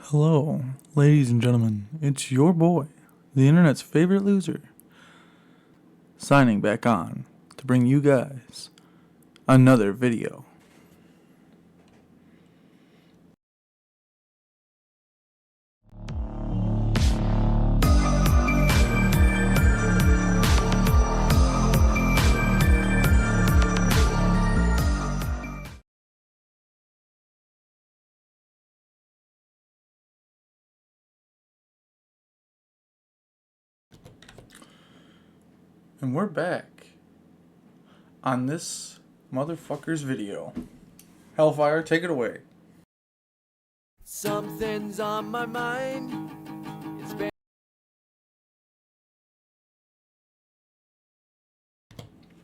Hello, ladies and gentlemen. It's your boy, the internet's favorite loser, signing back on to bring you guys another video. And we're back on this motherfucker's video. Hellfire, take it away. Something's on my mind. It's been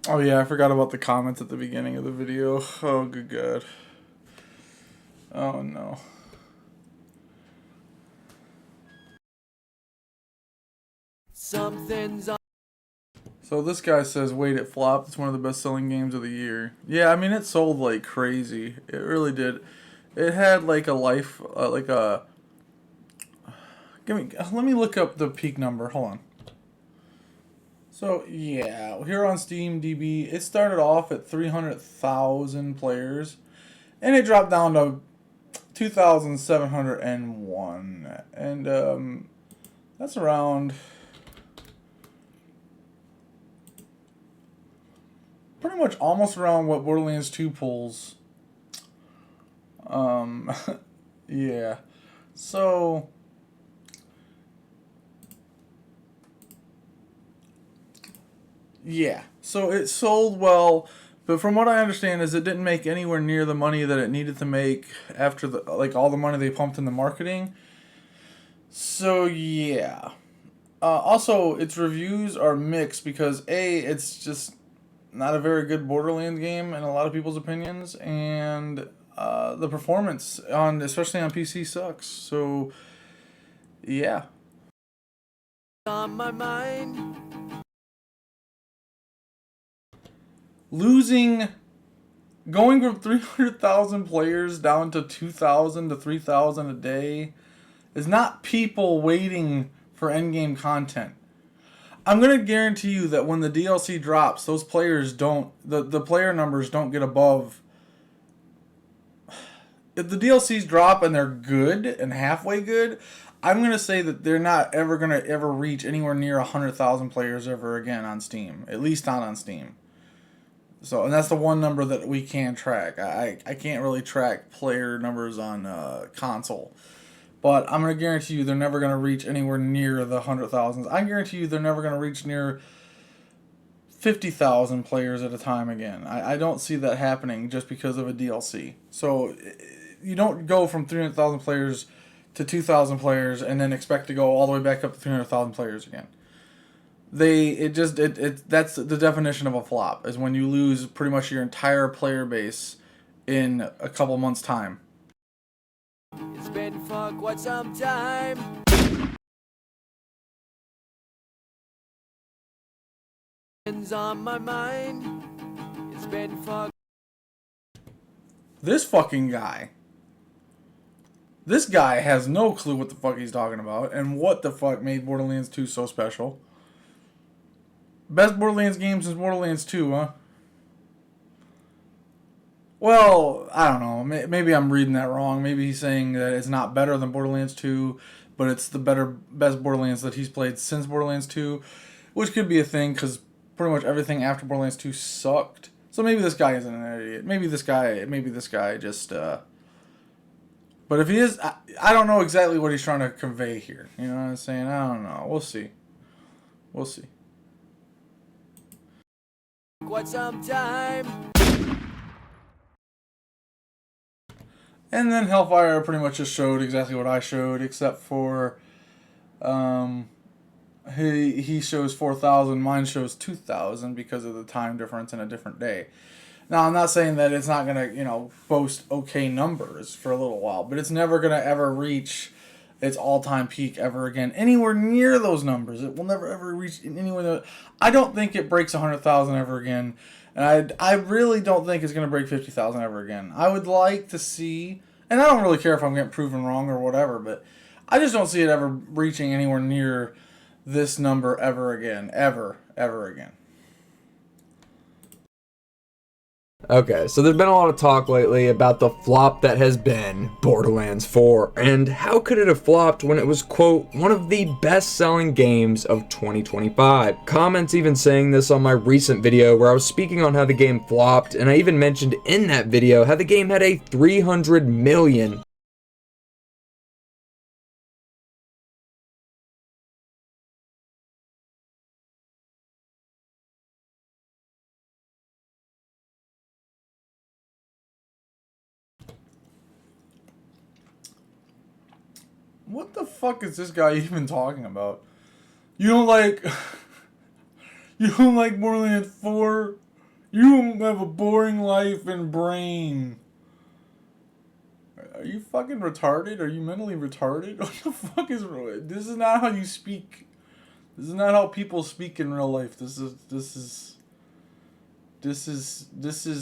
Oh yeah, I forgot about the comments at the beginning of the video. Oh good god. Oh no. something's on. So this guy says, wait, it flopped. It's one of the best-selling games of the year. Yeah, I mean, it sold like crazy. It really did. It had like a life, like a... Let me look up the peak number. Hold on. So, yeah, here on Steam DB, it started off at 300,000 players, and it dropped down to 2,701. And, that's around... pretty much almost around what Borderlands 2 pulls. Yeah. So, yeah. So it sold well, but from what I understand is it didn't make anywhere near the money that it needed to make after the all the money they pumped in the marketing. So, yeah. Also, its reviews are mixed because it's just not a very good Borderlands game in a lot of people's opinions, and the performance especially on PC sucks. So yeah, On my mind. going from 300,000 players down to 2,000 to 3,000 a day is not people waiting for endgame content. I'm going to guarantee you that when the DLC drops, those players don't, the player numbers don't get above. If the DLCs drop and they're good and halfway good, I'm going to say that they're not ever going to ever reach anywhere near 100,000 players ever again on Steam. At least not on Steam. So, and that's the one number that we can track. I can't really track player numbers on console. But I'm going to guarantee you they're never going to reach anywhere near the 100,000s. I guarantee you they're never going to reach near 50,000 players at a time again. I don't see that happening just because of a DLC. So you don't go from 300,000 players to 2,000 players and then expect to go all the way back up to 300,000 players again. That's the definition of a flop, is when you lose pretty much your entire player base in a couple months' time. It's been for quite some time. Something's on my mind. It's been for. This fucking guy. This guy has no clue what the fuck he's talking about and what the fuck made Borderlands 2 so special. Best Borderlands game since Borderlands 2, huh? Well, I don't know. Maybe I'm reading that wrong. Maybe he's saying that it's not better than Borderlands 2, but it's the best Borderlands that he's played since Borderlands 2, which could be a thing because pretty much everything after Borderlands 2 sucked. So maybe this guy isn't an idiot. Maybe this guy just. But if he is, I don't know exactly what he's trying to convey here. You know what I'm saying? I don't know. We'll see. We'll see. Quite some time. And then Hellfire pretty much just showed exactly what I showed, except for he shows 4,000, mine shows 2,000 because of the time difference in a different day. Now, I'm not saying that it's not going to, boast okay numbers for a little while, but it's never going to ever reach its all-time peak ever again, anywhere near those numbers. It will never ever reach anywhere. I don't think it breaks 100,000 ever again, and I really don't think it's going to break 50,000 ever again. I would like to see And I don't really care if I'm getting proven wrong or whatever, but I just don't see it ever reaching anywhere near this number ever again. Ever again. Okay, so there's been a lot of talk lately about the flop that has been Borderlands 4, and how could it have flopped when it was, quote, one of the best-selling games of 2025. Comments even saying this on my recent video where I was speaking on how the game flopped, and I even mentioned in that video how the game had a 300 million What the fuck is this guy even talking about? You don't like... You don't like Borderlands 4? You have a boring life and brain. Are you fucking retarded? Are you mentally retarded? What the fuck is... This is not how you speak. This is not how people speak in real life. This is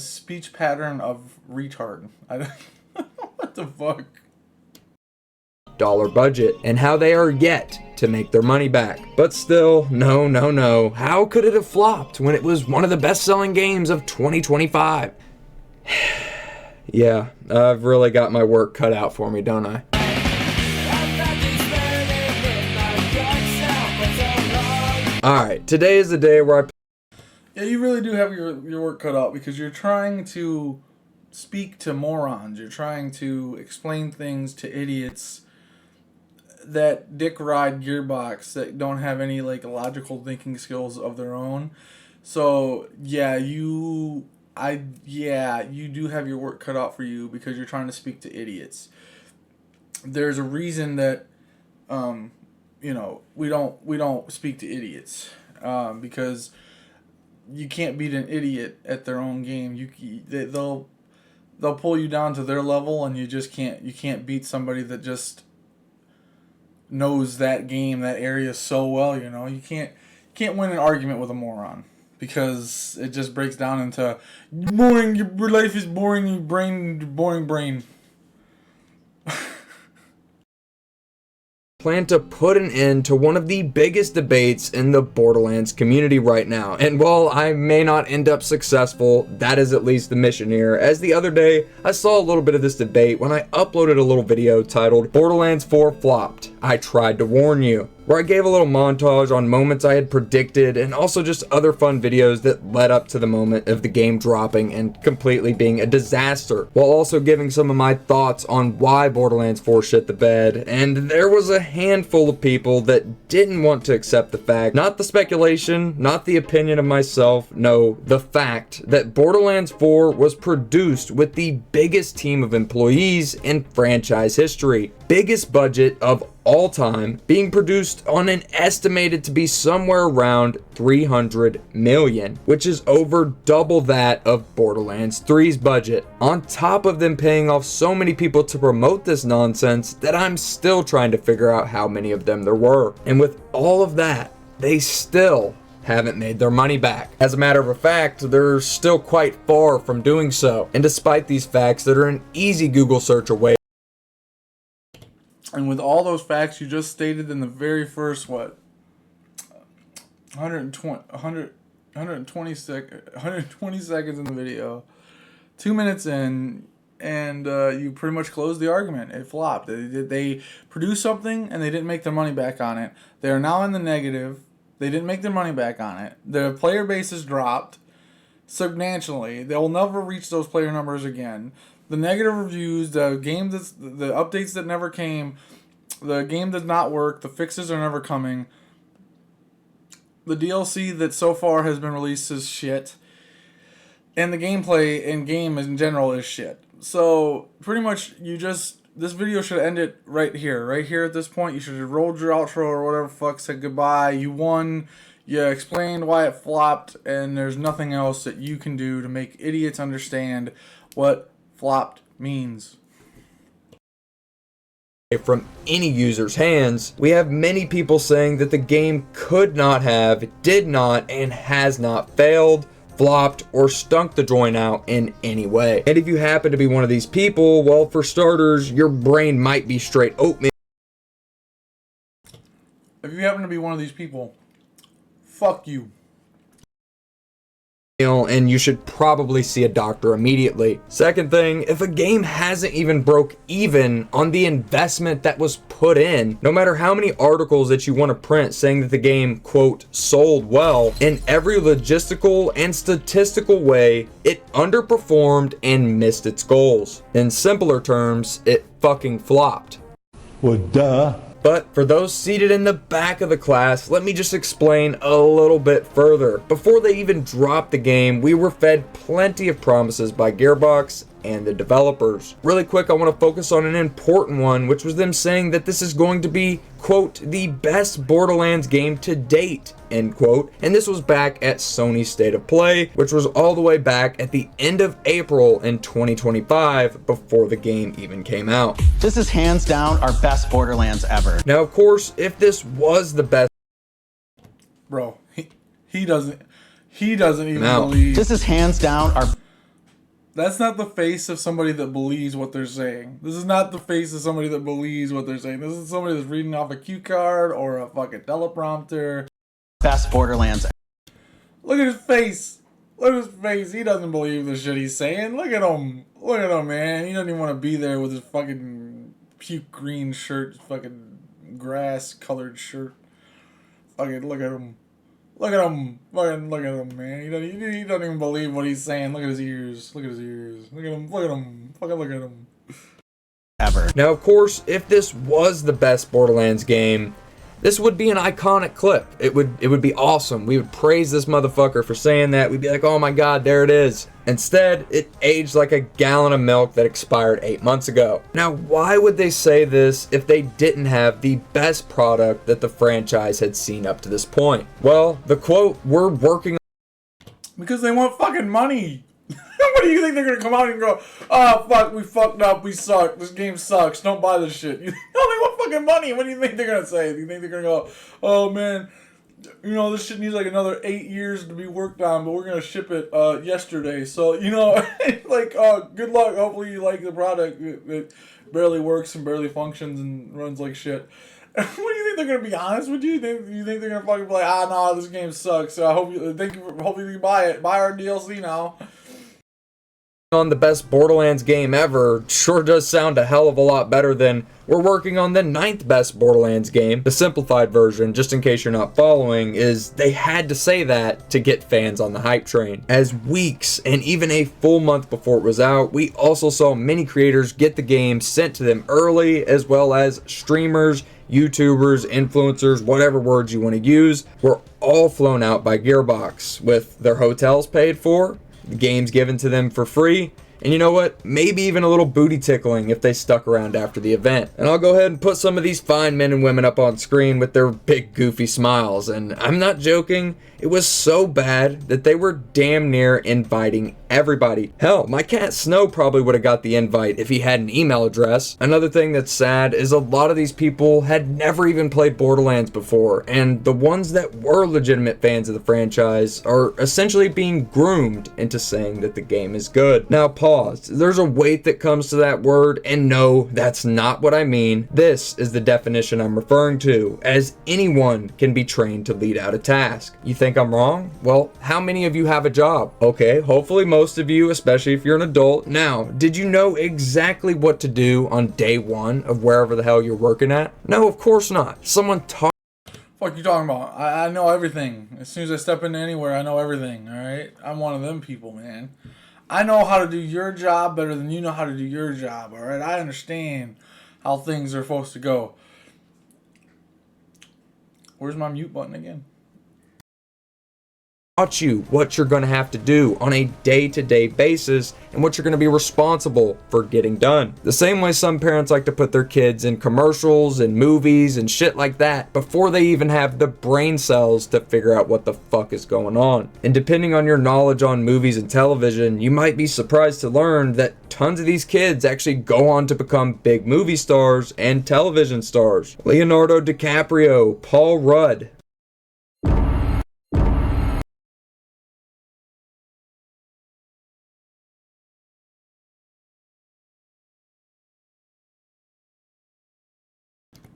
speech pattern of retard. I don't... What the fuck? dollar budget, and how they are yet to make their money back. But still, no. How could it have flopped when it was one of the best-selling games of 2025? Yeah, I've really got my work cut out for me, don't I? Alright, today is the day where I... Yeah, you really do have your work cut out, because you're trying to speak to morons. You're trying to explain things to idiots that dick ride gearbox that don't have any like logical thinking skills of their own. So yeah, you do have your work cut out for you, because you're trying to speak to idiots. There's a reason that we don't speak to idiots, because you can't beat an idiot at their own game. They'll pull you down to their level, and you can't beat somebody that just knows that game, that area so well. You can't win an argument with a moron, because it just breaks down into boring. Your life is boring. Your boring brain. Plan to put an end to one of the biggest debates in the Borderlands community right now. And while I may not end up successful, that is at least the mission here, as the other day I saw a little bit of this debate when I uploaded a little video titled Borderlands 4 Flopped, I Tried to Warn You, where I gave a little montage on moments I had predicted, and also just other fun videos that led up to the moment of the game dropping and completely being a disaster, while also giving some of my thoughts on why Borderlands 4 shit the bed. And there was a handful of people that didn't want to accept the fact, not the speculation, not the opinion of myself, no, the fact that Borderlands 4 was produced with the biggest team of employees in franchise history, biggest budget of all time, being produced on an estimated to be somewhere around 300 million, which is over double that of Borderlands 3's budget, on top of them paying off so many people to promote this nonsense that I'm still trying to figure out how many of them there were. And with all of that, they still haven't made their money back. As a matter of fact, they're still quite far from doing so. And despite these facts that are an easy Google search away, And with all those facts you just stated in the very first, 120 seconds in the video, 2 minutes in, and you pretty much closed the argument. It flopped. They produced something, and they didn't make their money back on it. They are now in the negative. They didn't make their money back on it. Their player base has dropped substantially. They will never reach those player numbers again. The negative reviews, the updates that never came, the game does not work, the fixes are never coming. The DLC that so far has been released is shit. And the gameplay and game in general is shit. So, pretty much, this video should end it right here. Right here at this point, you should have rolled your outro or whatever fuck, said goodbye, you won, you explained why it flopped, and there's nothing else that you can do to make idiots understand what flopped means. From any user's hands, we have many people saying that the game could not have, did not, and has not failed, flopped, or stunk the joint out in any way. And if you happen to be one of these people, well, for starters, your brain might be straight oatmeal. If you happen to be one of these people, fuck you. And you should probably see a doctor immediately. Second thing, if a game hasn't even broke even on the investment that was put in, no matter how many articles that you want to print saying that the game, quote, sold well, in every logistical and statistical way, it underperformed and missed its goals. In simpler terms, it fucking flopped. Well, duh. But for those seated in the back of the class, let me just explain a little bit further. Before they even dropped the game, we were fed plenty of promises by Gearbox and the developers. Really quick, I want to focus on an important one, which was them saying that this is going to be, quote, the best Borderlands game to date, end quote. And this was back at Sony's State of Play, which was all the way back at the end of April in 2025, before the game even came out. This is hands down our best Borderlands ever. Now, of course, if this was the best, Bro, he doesn't even believe. This is hands down our... That's not the face of somebody that believes what they're saying. This is not the face of somebody that believes what they're saying. This is somebody that's reading off a cue card or a fucking teleprompter. best Borderlands. Look at his face. Look at his face. He doesn't believe the shit he's saying. Look at him. Look at him, man. He doesn't even want to be there with his fucking puke green shirt, his fucking grass colored shirt. Fucking look at him. Look at him. Fucking look at him, man. He doesn't even believe what he's saying. Look at his ears. Look at his ears. Look at him. Look at him. Fucking look at him. Ever. Now, of course, if this was the best Borderlands game, this would be an iconic clip. It would be awesome. We would praise this motherfucker for saying that. We'd be like, oh my god, there it is. Instead, it aged like a gallon of milk that expired 8 months ago. Now, why would they say this if they didn't have the best product that the franchise had seen up to this point? Well, the quote, "We're working..." Because they want fucking money. What do you think they're gonna come out and go, oh fuck, we fucked up, we suck, this game sucks, don't buy this shit. No, they want fucking money. What do you think they're gonna say? Do you think they're gonna go, oh man, you know, this shit needs like another 8 years to be worked on, but we're gonna ship it yesterday. So, you know, like, good luck. Hopefully you like the product. It barely works and barely functions and runs like shit. What do you think they're gonna be honest with you? You think they're gonna fucking be like, no, this game sucks. So hopefully you buy it. Buy our DLC now. On the best Borderlands game ever sure does sound a hell of a lot better than we're working on the 9th best Borderlands game. The simplified version, just in case you're not following, is they had to say that to get fans on the hype train. As weeks and even a full month before it was out, we also saw many creators get the game sent to them early, as well as streamers, YouTubers, influencers, whatever words you want to use, were all flown out by Gearbox with their hotels paid for, the games given to them for free, and you know what? Maybe even a little booty tickling if they stuck around after the event. And I'll go ahead and put some of these fine men and women up on screen with their big goofy smiles, and I'm not joking, it was so bad that they were damn near inviting everybody. Hell, my cat Snow probably would have got the invite if he had an email address. Another thing that's sad is a lot of these people had never even played Borderlands before, and the ones that were legitimate fans of the franchise are essentially being groomed into saying that the game is good. Now pause, there's a weight that comes to that word, and no, that's not what I mean. This is the definition I'm referring to, as anyone can be trained to lead out a task. You think I'm wrong? Well, how many of you have a job? Okay, hopefully most of you, especially if you're an adult. Now, did you know exactly what to do on day one of wherever the hell you're working at? No, of course not. Someone taught. Fuck you talking about? I know everything. As soon as I step into anywhere, I know everything, alright? I'm one of them people, man. I know how to do your job better than you know how to do your job, alright? I understand how things are supposed to go. Where's my mute button again? Taught you what you're going to have to do on a day-to-day basis and what you're going to be responsible for getting done. The same way some parents like to put their kids in commercials and movies and shit like that before they even have the brain cells to figure out what the fuck is going on. And depending on your knowledge on movies and television, you might be surprised to learn that tons of these kids actually go on to become big movie stars and television stars. Leonardo DiCaprio, Paul Rudd,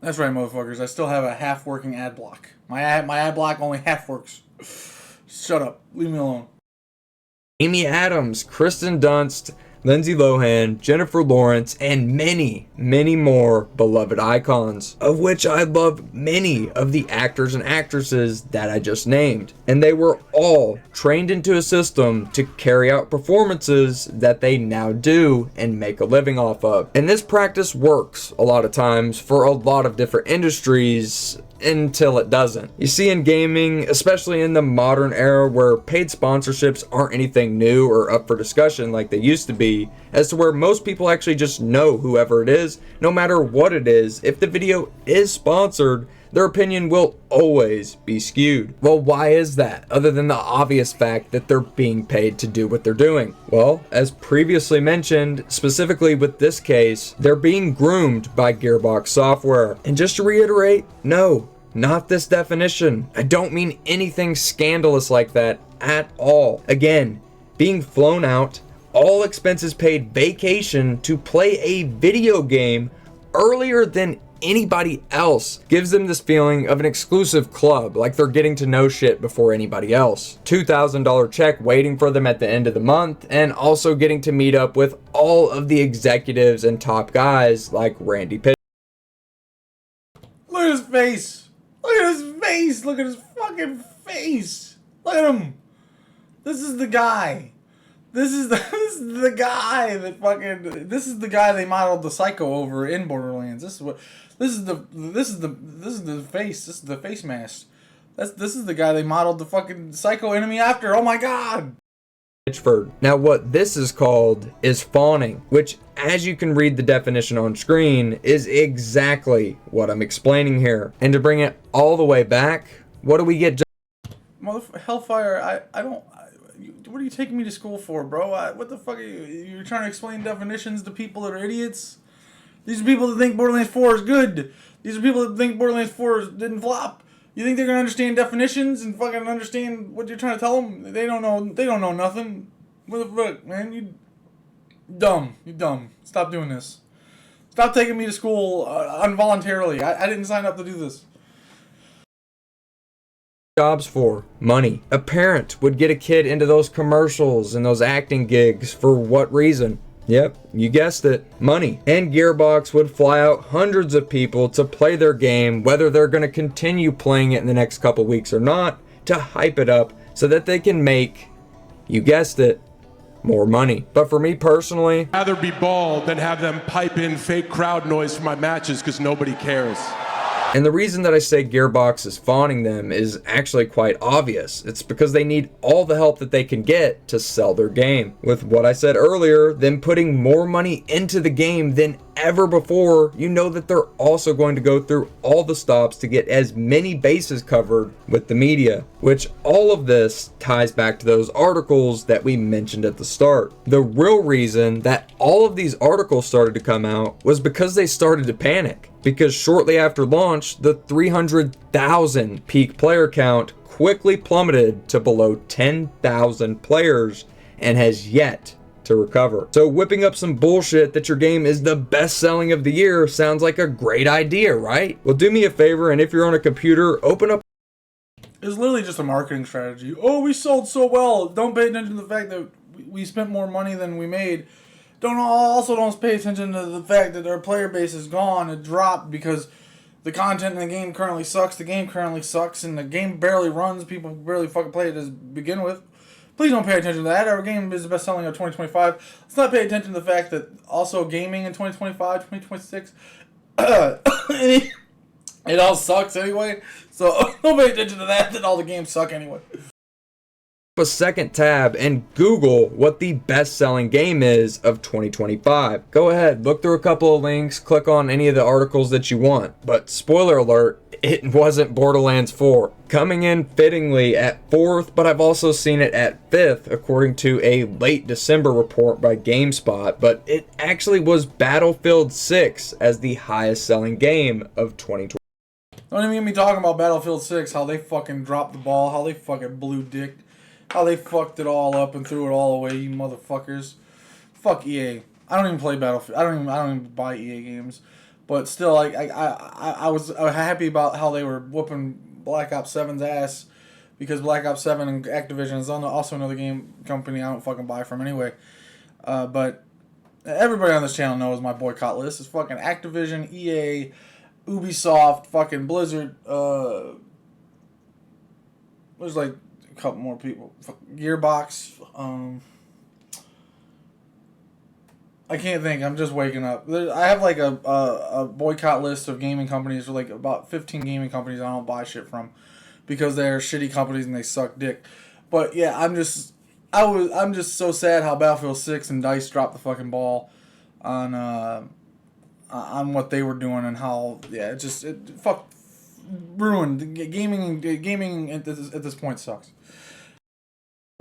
That's right, motherfuckers. I still have a half-working ad block. My ad block only half works. Shut up. Leave me alone. Amy Adams, Kristen Dunst, Lindsay Lohan, Jennifer Lawrence, and many, many more beloved icons, of which I love many of the actors and actresses that I just named. And they were all trained into a system to carry out performances that they now do and make a living off of. And this practice works a lot of times for a lot of different industries, until it doesn't. You see, in gaming, especially in the modern era where paid sponsorships aren't anything new or up for discussion like they used to be, as to where most people actually just know whoever it is, no matter what it is, if the video is sponsored, their opinion will always be skewed. Well, why is that, other than the obvious fact that they're being paid to do what they're doing? Well, as previously mentioned, specifically with this case, they're being groomed by Gearbox Software. And just to reiterate, no, not this definition. I don't mean anything scandalous like that at all. Again, being flown out, all expenses paid vacation to play a video game earlier than anybody else gives them this feeling of an exclusive club, like they're getting to know shit before anybody else. $2,000 check waiting for them at the end of the month, and also getting to meet up with all of the executives and top guys like Randy Pitchford. Look at his face. Look at his face. Look at his fucking face. Look at him. This is the guy. This is the guy that fucking. This is the guy they modeled the Psycho over in Borderlands. This is the face. This is the face mask. This is the guy they modeled the fucking Psycho enemy after. Oh my god. Now what this is called is fawning, which, as you can read the definition on screen, is exactly what I'm explaining here. And to bring it all the way back, what do we get? Hellfire, I don't. What are you taking me to school for, bro? What the fuck are you? You're trying to explain definitions to people that are idiots? These are people that think Borderlands 4 is good. These are people that think Borderlands 4 didn't flop. You think they're gonna understand definitions and fucking understand what you're trying to tell them? They don't know. They don't know nothing. What the fuck, man? You dumb. You dumb. Stop doing this. Stop taking me to school involuntarily. I didn't sign up to do this. Jobs for money. A parent would get a kid into those commercials and those acting gigs for what reason? Yep, you guessed it, money. And Gearbox would fly out hundreds of people to play their game, whether they're going to continue playing it in the next couple weeks or not, to hype it up so that they can make, you guessed it, more money. But for me personally, I'd rather be bald than have them pipe in fake crowd noise for my matches because nobody cares. and the reason that I say Gearbox is fawning them is actually quite obvious. It's because they need all the help that they can get to sell their game. With what I said earlier, them putting more money into the game than ever before, you know that they're also going to go through all the stops to get as many bases covered with the media, which all of this ties back to those articles that we mentioned at the start. The real reason that all of these articles started to come out was because they started to panic, because shortly after launch, the 300,000 peak player count quickly plummeted to below 10,000 players and has yet to recover. So whipping up some bullshit that your game is the best selling of the year sounds like a great idea, right? Well, do me a favor, and if you're on a computer, open up. It's literally just a marketing strategy. Oh, we sold so well. Don't pay attention to the fact that we spent more money than we made. Don't pay attention to the fact that our player base is gone. It dropped because the content in the game currently sucks. The game currently sucks, and the game barely runs. People barely fucking play it to begin with. Please don't pay attention to that. Our game is the best selling of 2025. Let's not pay attention to the fact that also gaming in 2025, 2026, it all sucks anyway. So don't pay attention to that all the games suck anyway. A second tab and Google what the best-selling game is of 2025. Go ahead, look through a couple of links, click on any of the articles that you want. But spoiler alert, it wasn't Borderlands 4. Coming in fittingly at 4th, but I've also seen it at 5th, according to a late December report by GameSpot. But it actually was Battlefield 6 as the highest-selling game of 2020. Don't even get me talking about Battlefield 6, how they fucking dropped the ball, how they fucking blew dick. How they fucked it all up and threw it all away, you motherfuckers. Fuck EA. I don't even play Battlefield. I don't even buy EA games. But still, like I was happy about how they were whooping Black Ops 7's ass, because Black Ops 7 and Activision is also another game company I don't fucking buy from anyway. But everybody on this channel knows my boycott list is fucking Activision, EA, Ubisoft, fucking Blizzard. There's like a couple more people. Gearbox. I can't think. I'm just waking up. I have like a boycott list of gaming companies, or like about 15 gaming companies I don't buy shit from, because they're shitty companies and they suck dick. But yeah, I'm just so sad how Battlefield 6 and DICE dropped the fucking ball on what they were doing, and how it ruined gaming at this point sucks.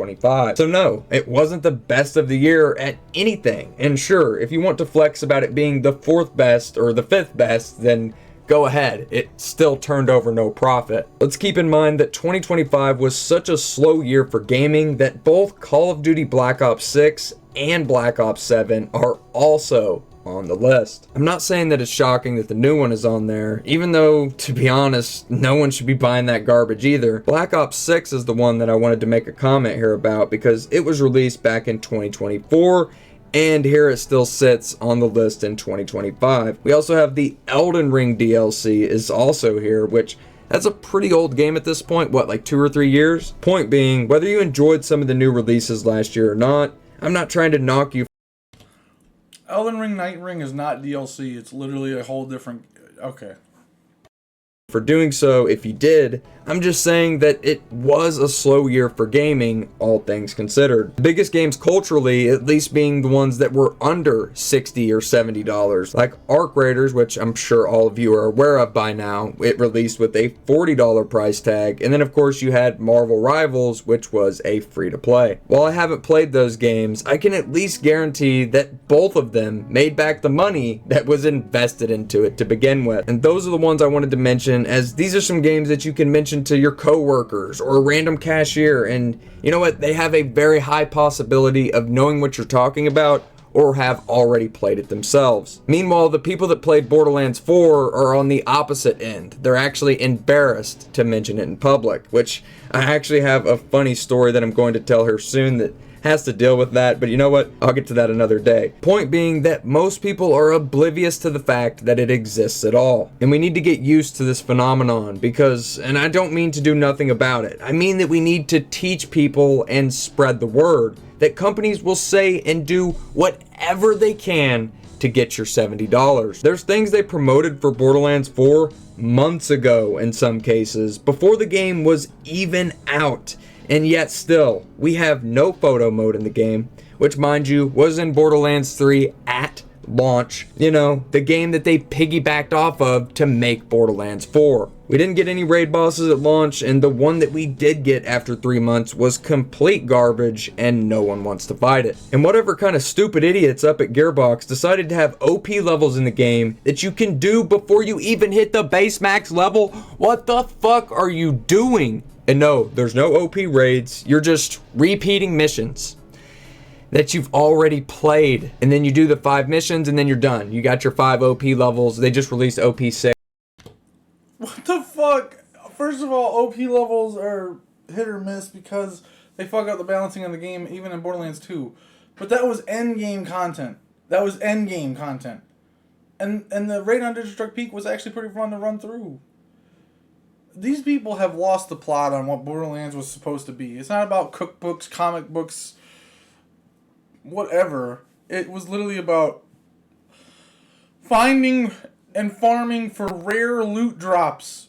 25. So no, it wasn't the best of the year at anything. And sure, if you want to flex about it being the 4th best or the 5th best, then go ahead. It still turned over no profit. Let's keep in mind that 2025 was such a slow year for gaming that both Call of Duty Black Ops 6 and Black Ops 7 are also on the list. I'm not saying that it's shocking that the new one is on there, even though, to be honest, no one should be buying that garbage either. Black Ops 6 is the one that I wanted to make a comment here about, because it was released back in 2024, and here it still sits on the list in 2025. We also have the Elden Ring DLC is also here, which that's a pretty old game at this point, what, like 2 or 3 years? Point being, whether you enjoyed some of the new releases last year or not, I'm not trying to knock you. Elden Ring Night Ring is not DLC. It's literally a whole different... Okay. For doing so if you did. I'm just saying that it was a slow year for gaming, all things considered. The biggest games culturally, at least being the ones that were under $60 or $70, like Arc Raiders, which I'm sure all of you are aware of by now. It released with a $40 price tag, and then of course you had Marvel Rivals, which was a free-to-play. While I haven't played those games, I can at least guarantee that both of them made back the money that was invested into it to begin with. And those are the ones I wanted to mention, as these are some games that you can mention to your coworkers or a random cashier, and you know what, they have a very high possibility of knowing what you're talking about or have already played it themselves. Meanwhile, the people that played Borderlands 4 are on the opposite end. They're actually embarrassed to mention it in public, which I actually have a funny story that I'm going to tell here soon that has to deal with that, but you know what? I'll get to that another day. Point being that most people are oblivious to the fact that it exists at all. And we need to get used to this phenomenon because, and I don't mean to do nothing about it, I mean that we need to teach people and spread the word that companies will say and do whatever they can to get your $70. There's things they promoted for Borderlands 4 months ago in some cases, before the game was even out. And yet still, we have no photo mode in the game, which mind you, was in Borderlands 3 at launch. You know, the game that they piggybacked off of to make Borderlands 4. We didn't get any raid bosses at launch, and the one that we did get after 3 months was complete garbage, and no one wants to fight it. And whatever kind of stupid idiots up at Gearbox decided to have OP levels in the game that you can do before you even hit the base max level, what the fuck are you doing? And no, there's no OP raids, you're just repeating missions that you've already played. And then you do the 5 missions and then you're done. You got your 5 OP levels, they just released OP 6. What the fuck? First of all, OP levels are hit or miss because they fuck up the balancing of the game even in Borderlands 2. But that was endgame content. That was endgame content. And the raid on Digistruct Peak was actually pretty fun to run through. These people have lost the plot on what Borderlands was supposed to be. It's not about cookbooks, comic books, whatever. It was literally about finding and farming for rare loot drops.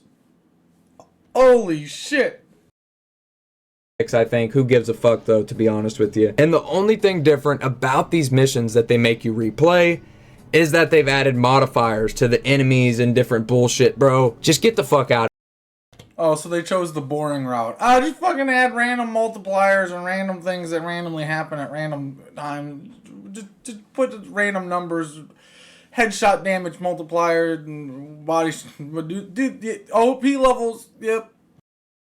Holy shit. I think. Who gives a fuck though, to be honest with you. And the only thing different about these missions that they make you replay is that they've added modifiers to the enemies and different bullshit, bro. Just get the fuck out. Oh, so they chose the boring route. Just fucking add random multipliers and random things that randomly happen at random times. Just put random numbers, headshot damage multiplier, and body... Dude, OP levels, yep.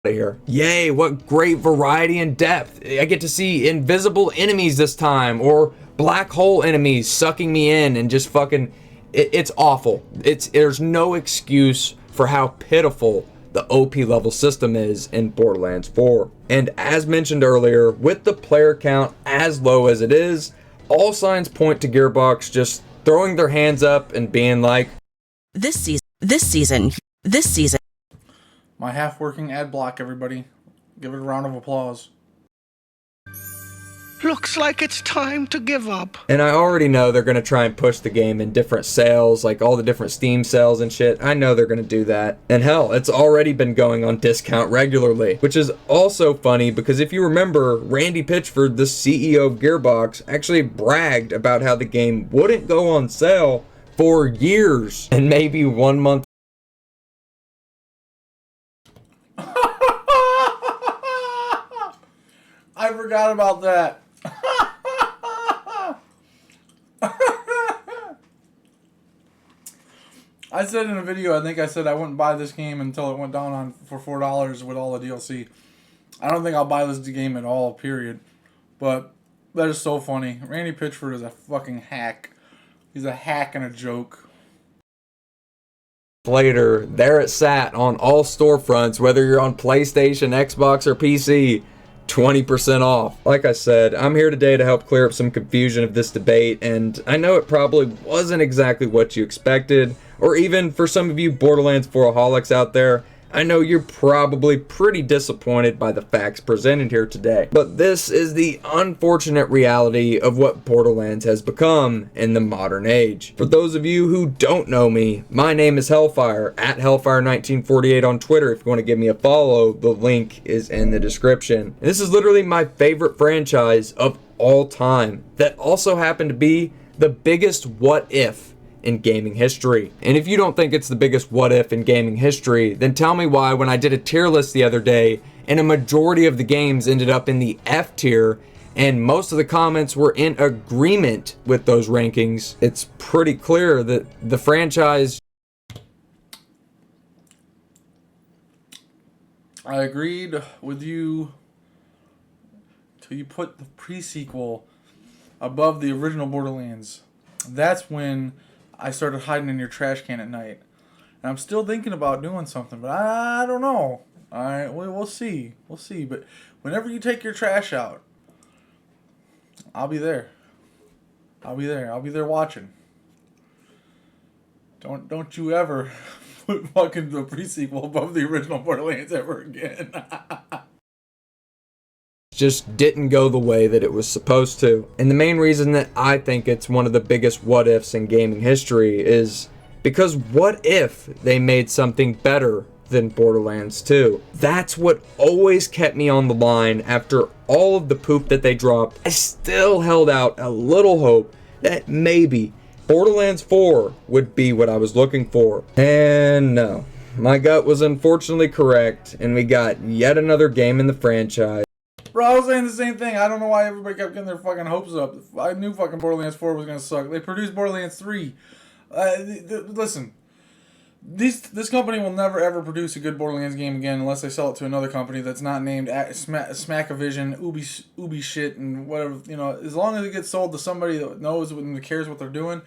Here. Yay, what great variety and depth. I get to see invisible enemies this time, or black hole enemies sucking me in and just fucking it's awful. There's no excuse for how pitiful the OP level system is in Borderlands 4. And as mentioned earlier, with the player count as low as it is, all signs point to Gearbox just throwing their hands up and being like, This season. My half-working ad block, everybody. Give it a round of applause. Looks like it's time to give up. and I already know they're going to try and push the game in different sales, like all the different Steam sales and shit. I know they're going to do that. And hell, it's already been going on discount regularly, which is also funny because if you remember, Randy Pitchford, the CEO of Gearbox, actually bragged about how the game wouldn't go on sale for years, and maybe 1 month. I forgot about that. I said in a video, I think I said I wouldn't buy this game until it went down on for $4 with all the DLC. I don't think I'll buy this game at all, period. But that is so funny. Randy Pitchford is a fucking hack. He's a hack and a joke. Later, there it sat on all storefronts, whether you're on PlayStation, Xbox, or PC, 20% off. Like I said, I'm here today to help clear up some confusion of this debate, and I know it probably wasn't exactly what you expected, or even for some of you Borderlands 4-aholics out there, I know you're probably pretty disappointed by the facts presented here today. But this is the unfortunate reality of what Borderlands has become in the modern age. For those of you who don't know me, my name is Hellfire, at Hellfire1948 on Twitter. If you want to give me a follow, the link is in the description. And this is literally my favorite franchise of all time that also happened to be the biggest what if in gaming history. And if you don't think it's the biggest what if in gaming history, then tell me why when I did a tier list the other day and a majority of the games ended up in the F tier and most of the comments were in agreement with those rankings, it's pretty clear that the franchise... I agreed with you till you put the pre-sequel above the original Borderlands. That's when I started hiding in your trash can at night. And I'm still thinking about doing something, but I don't know. Alright, we'll see. We'll see. But whenever you take your trash out, I'll be there. I'll be there. I'll be there watching. Don't you ever put fucking the pre-sequel above the original Borderlands ever again. just didn't go the way that it was supposed to. And the main reason that I think it's one of the biggest what ifs in gaming history is because what if they made something better than Borderlands 2? That's what always kept me on the line after all of the poop that they dropped. I still held out a little hope that maybe Borderlands 4 would be what I was looking for. And no, my gut was unfortunately correct, and we got yet another game in the franchise. Bro, I was saying the same thing. I don't know why everybody kept getting their fucking hopes up. I knew fucking Borderlands 4 was gonna suck. They produced Borderlands 3. Listen, this company will never ever produce a good Borderlands game again unless they sell it to another company that's not named Smackavision, Ubi shit, and whatever. You know, as long as it gets sold to somebody that knows and cares what they're doing.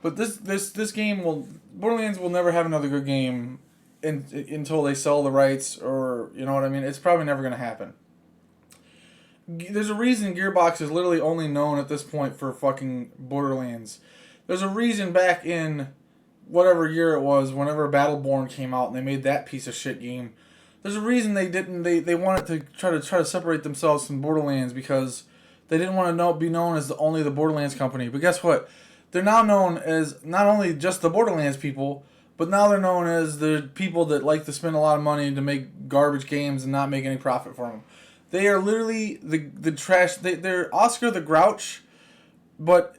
But this game Borderlands will never have another good game until they sell the rights, or you know what I mean. It's probably never gonna happen. There's a reason Gearbox is literally only known at this point for fucking Borderlands. There's a reason back in whatever year it was, whenever Battleborn came out and they made that piece of shit game. There's a reason they didn't. They wanted to try to separate themselves from Borderlands because they didn't want to be known as only the Borderlands company. But guess what? They're now known as not only just the Borderlands people, but now they're known as the people that like to spend a lot of money to make garbage games and not make any profit from them. They are literally the trash. They're Oscar the Grouch, but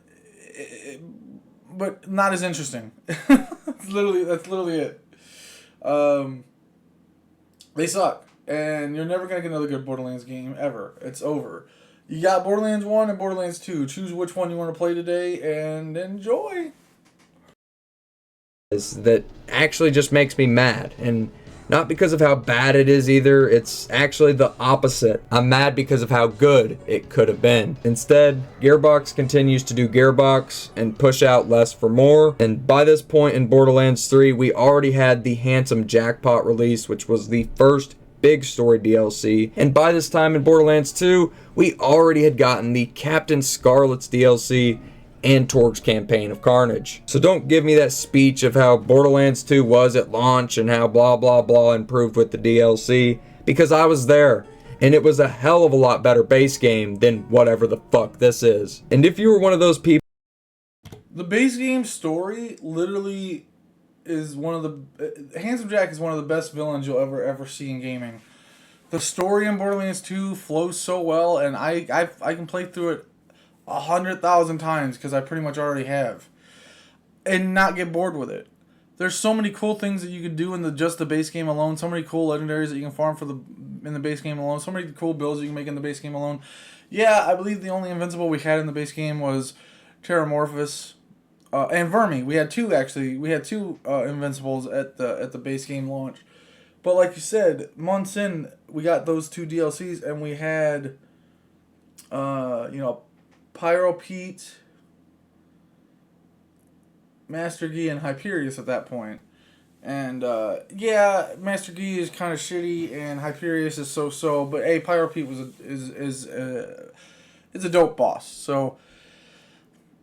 not as interesting. That's literally it. They suck, and you're never gonna get another good Borderlands game ever. It's over. You got Borderlands 1 and Borderlands 2. Choose which one you want to play today and enjoy. That actually just makes me mad, and Not because of how bad it is either, it's actually the opposite. I'm mad because of how good it could have been. Instead, Gearbox continues to do Gearbox and push out less for more. And by this point in Borderlands 3, we already had the handsome Jackpot release, which was the first big story DLC. And by this time in Borderlands 2, we already had gotten the Captain Scarlet's DLC and Torgue's Campaign of Carnage. So don't give me that speech of how Borderlands 2 was at launch and how blah blah blah improved with the DLC, because I was there, and it was a hell of a lot better base game than whatever the fuck this is. And if you were one of those people... The base game story literally is one of the... Handsome Jack is one of the best villains you'll ever see in gaming. The story in Borderlands 2 flows so well, and I can play through it 100,000 times because I pretty much already have, and not get bored with it. There's so many cool things that you could do in just the base game alone. So many cool legendaries that you can farm in the base game alone. So many cool builds you can make in the base game alone. Yeah, I believe the only invincible we had in the base game was Terramorphous and Vermi. We had two actually. We had two invincibles at the base game launch. But like you said, months in, we got those two DLCs, and we had Pyro Pete, Master Gi, and Hyperius at that point. And yeah, Master Gi is kind of shitty, and Hyperius is so-so. But hey, Pyro Pete is a dope boss. So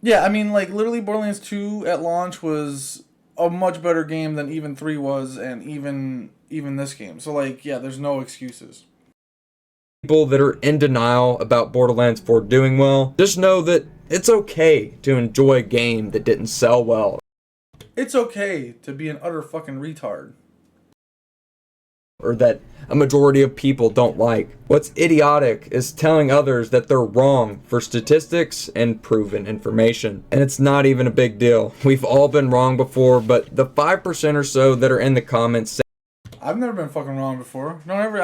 yeah, I mean, like literally, Borderlands 2 at launch was a much better game than even 3 was, and even this game. So like, yeah, there's no excuses. People that are in denial about Borderlands 4 doing well, just know that it's okay to enjoy a game that didn't sell well. It's okay to be an utter fucking retard. Or that a majority of people don't like. What's idiotic is telling others that they're wrong for statistics and proven information. And it's not even a big deal. We've all been wrong before, but the 5% or so that are in the comments I've never been fucking wrong before. Don't ever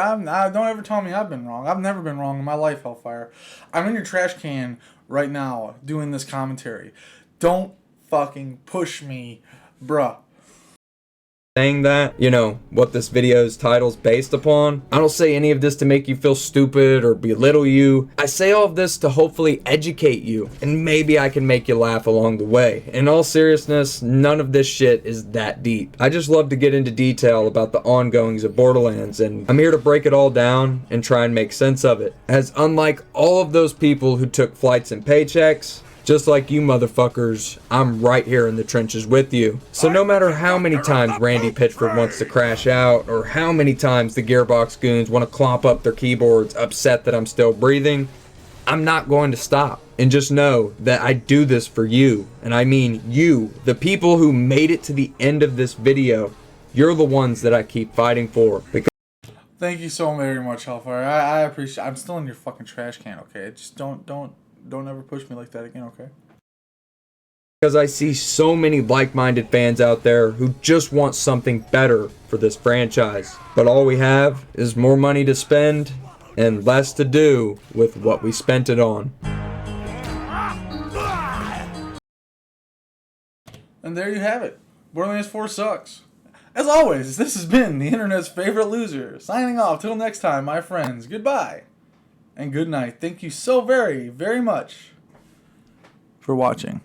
tell me I've been wrong. I've never been wrong in my life, Hellfire. I'm in your trash can right now doing this commentary. Don't fucking push me, bruh. saying that, you know, what this video's title's based upon. I don't say any of this to make you feel stupid or belittle you. I say all of this to hopefully educate you, and maybe I can make you laugh along the way. In all seriousness, none of this shit is that deep. I just love to get into detail about the ongoings of Borderlands, and I'm here to break it all down and try and make sense of it. As unlike all of those people who took flights and paychecks, just like you motherfuckers, I'm right here in the trenches with you. So no matter how many times Randy Pitchford wants to crash out, or how many times the Gearbox goons want to clomp up their keyboards upset that I'm still breathing, I'm not going to stop. And just know that I do this for you. And I mean you, the people who made it to the end of this video. You're the ones that I keep fighting for. Because Thank you so very much, Hellfire. I appreciate. I'm still in your fucking trash can, okay? Just don't ever push me like that again, okay? Because I see so many like-minded fans out there who just want something better for this franchise. But all we have is more money to spend and less to do with what we spent it on. And there you have it. Borderlands 4 sucks. As always, this has been the internet's favorite loser. Signing off. Till next time, my friends. Goodbye. And good night. Thank you so very, very much for watching.